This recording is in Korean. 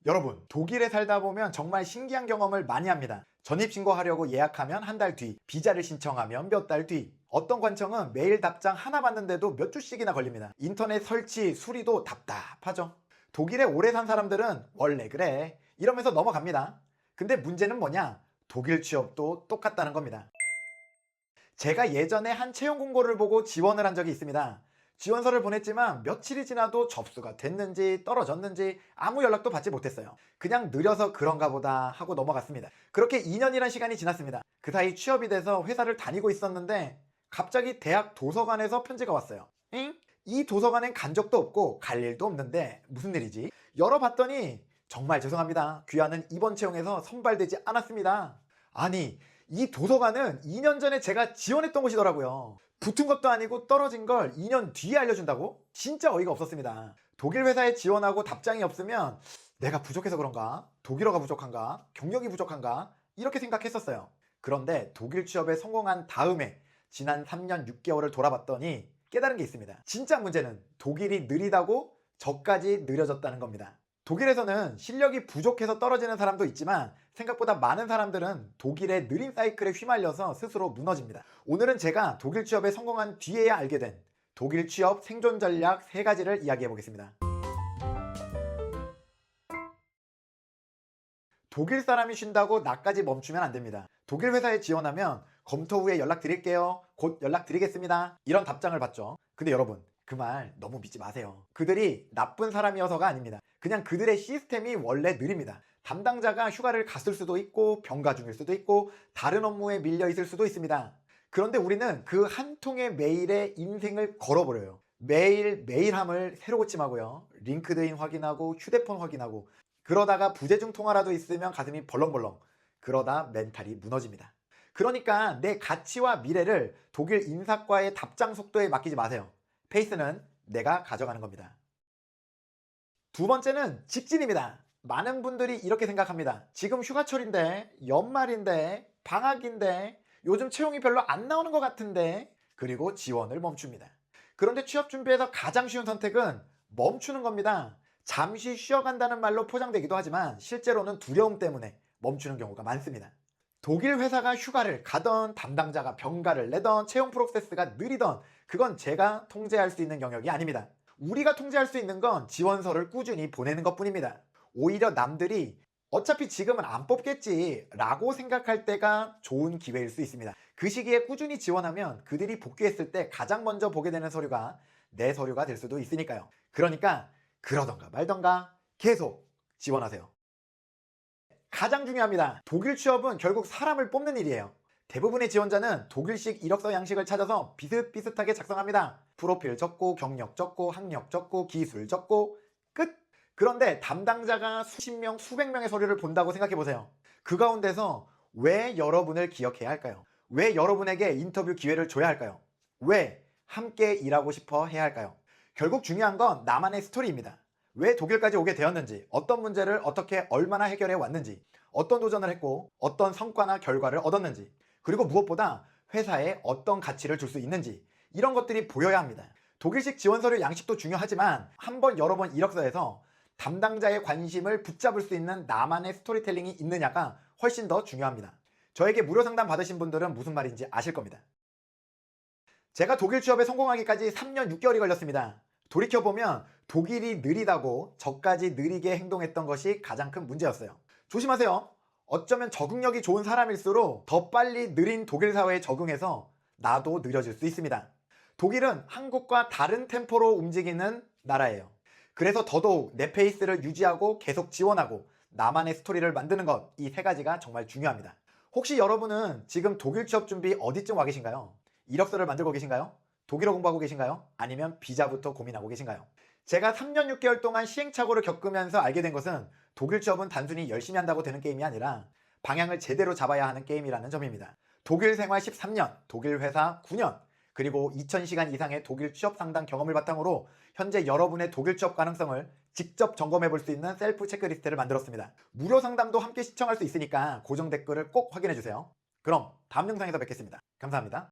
여러분, 독일에 살다 보면 정말 신기한 경험을 많이 합니다. 전입신고하려고 예약하면 한 달 뒤, 비자를 신청하면 몇 달 뒤, 어떤 관청은 메일 답장 하나 받는데도 몇 주씩이나 걸립니다. 인터넷 설치, 수리도 답답하죠. 독일에 오래 산 사람들은 원래 그래 이러면서 넘어갑니다. 근데 문제는 뭐냐? 독일 취업도 똑같다는 겁니다. 제가 예전에 한 채용 공고를 보고 지원을 한 적이 있습니다. 지원서를 보냈지만 며칠이 지나도 접수가 됐는지 떨어졌는지 아무 연락도 받지 못했어요. 그냥 느려서 그런가 보다 하고 넘어갔습니다. 그렇게 2년이란 시간이 지났습니다. 그 사이 취업이 돼서 회사를 다니고 있었는데 갑자기 대학 도서관에서 편지가 왔어요. 응? 이 도서관엔 간 적도 없고 갈 일도 없는데 무슨 일이지? 열어봤더니 정말 죄송합니다. 귀하는 이번 채용에서 선발되지 않았습니다. 아니, 이 도서관은 2년 전에 제가 지원했던 곳이더라고요. 붙은 것도 아니고 떨어진 걸 2년 뒤에 알려준다고? 진짜 어이가 없었습니다. 독일 회사에 지원하고 답장이 없으면 내가 부족해서 그런가? 독일어가 부족한가? 경력이 부족한가? 이렇게 생각했었어요. 그런데 독일 취업에 성공한 다음에 지난 3년 6개월을 돌아봤더니 깨달은 게 있습니다. 진짜 문제는 독일이 느리다고 저까지 느려졌다는 겁니다. 독일에서는 실력이 부족해서 떨어지는 사람도 있지만 생각보다 많은 사람들은 독일의 느린 사이클에 휘말려서 스스로 무너집니다. 오늘은 제가 독일 취업에 성공한 뒤에야 알게 된 독일 취업 생존 전략 3가지를 이야기해 보겠습니다. 독일 사람이 쉰다고 나까지 멈추면 안 됩니다. 독일 회사에 지원하면 검토 후에 연락드릴게요. 곧 연락드리겠습니다. 이런 답장을 받죠. 근데 여러분, 그 말 너무 믿지 마세요. 그들이 나쁜 사람이어서가 아닙니다. 그냥 그들의 시스템이 원래 느립니다. 담당자가 휴가를 갔을 수도 있고 병가 중일 수도 있고 다른 업무에 밀려 있을 수도 있습니다. 그런데 우리는 그 한 통의 메일에 인생을 걸어버려요. 매일 메일함을 새로 고침하고요. 링크드인 확인하고 휴대폰 확인하고 그러다가 부재중 통화라도 있으면 가슴이 벌렁벌렁. 그러다 멘탈이 무너집니다. 그러니까 내 가치와 미래를 독일 인사과의 답장 속도에 맡기지 마세요. 페이스는 내가 가져가는 겁니다. 두 번째는 직진입니다. 많은 분들이 이렇게 생각합니다. 지금 휴가철인데, 연말인데, 방학인데, 요즘 채용이 별로 안 나오는 것 같은데, 그리고 지원을 멈춥니다. 그런데 취업 준비에서 가장 쉬운 선택은 멈추는 겁니다. 잠시 쉬어간다는 말로 포장되기도 하지만 실제로는 두려움 때문에 멈추는 경우가 많습니다. 독일 회사가 휴가를 가던 담당자가 병가를 내던 채용 프로세스가 느리던 그건 제가 통제할 수 있는 영역이 아닙니다. 우리가 통제할 수 있는 건 지원서를 꾸준히 보내는 것뿐입니다. 오히려 남들이 어차피 지금은 안 뽑겠지 라고 생각할 때가 좋은 기회일 수 있습니다. 그 시기에 꾸준히 지원하면 그들이 복귀했을 때 가장 먼저 보게 되는 서류가 내 서류가 될 수도 있으니까요. 그러니까 그러던가 말던가 계속 지원하세요. 가장 중요합니다. 독일 취업은 결국 사람을 뽑는 일이에요. 대부분의 지원자는 독일식 이력서 양식을 찾아서 비슷비슷하게 작성합니다. 프로필 적고 경력 적고 학력 적고 기술 적고 끝! 그런데 담당자가 수십 명, 수백 명의 서류를 본다고 생각해보세요. 그 가운데서 왜 여러분을 기억해야 할까요? 왜 여러분에게 인터뷰 기회를 줘야 할까요? 왜 함께 일하고 싶어 해야 할까요? 결국 중요한 건 나만의 스토리입니다. 왜 독일까지 오게 되었는지, 어떤 문제를 어떻게 얼마나 해결해 왔는지, 어떤 도전을 했고 어떤 성과나 결과를 얻었는지, 그리고 무엇보다 회사에 어떤 가치를 줄 수 있는지 이런 것들이 보여야 합니다. 독일식 지원서류 양식도 중요하지만 한 번 여러 번 이력서에서 담당자의 관심을 붙잡을 수 있는 나만의 스토리텔링이 있느냐가 훨씬 더 중요합니다. 저에게 무료 상담 받으신 분들은 무슨 말인지 아실 겁니다. 제가 독일 취업에 성공하기까지 3년 6개월이 걸렸습니다. 돌이켜보면 독일이 느리다고 저까지 느리게 행동했던 것이 가장 큰 문제였어요. 조심하세요. 어쩌면 적응력이 좋은 사람일수록 더 빨리 느린 독일 사회에 적응해서 나도 느려질 수 있습니다. 독일은 한국과 다른 템포로 움직이는 나라예요. 그래서 더더욱 내 페이스를 유지하고 계속 지원하고 나만의 스토리를 만드는 것, 이 3가지가 정말 중요합니다. 혹시 여러분은 지금 독일 취업 준비 어디쯤 와 계신가요? 이력서를 만들고 계신가요? 독일어 공부하고 계신가요? 아니면 비자부터 고민하고 계신가요? 제가 3년 6개월 동안 시행착오를 겪으면서 알게 된 것은 독일 취업은 단순히 열심히 한다고 되는 게임이 아니라 방향을 제대로 잡아야 하는 게임이라는 점입니다. 독일 생활 13년, 독일 회사 9년, 그리고 2000시간 이상의 독일 취업 상담 경험을 바탕으로 현재 여러분의 독일 취업 가능성을 직접 점검해 볼 수 있는 셀프 체크리스트를 만들었습니다. 무료 상담도 함께 시청할 수 있으니까 고정 댓글을 꼭 확인해 주세요. 그럼 다음 영상에서 뵙겠습니다. 감사합니다.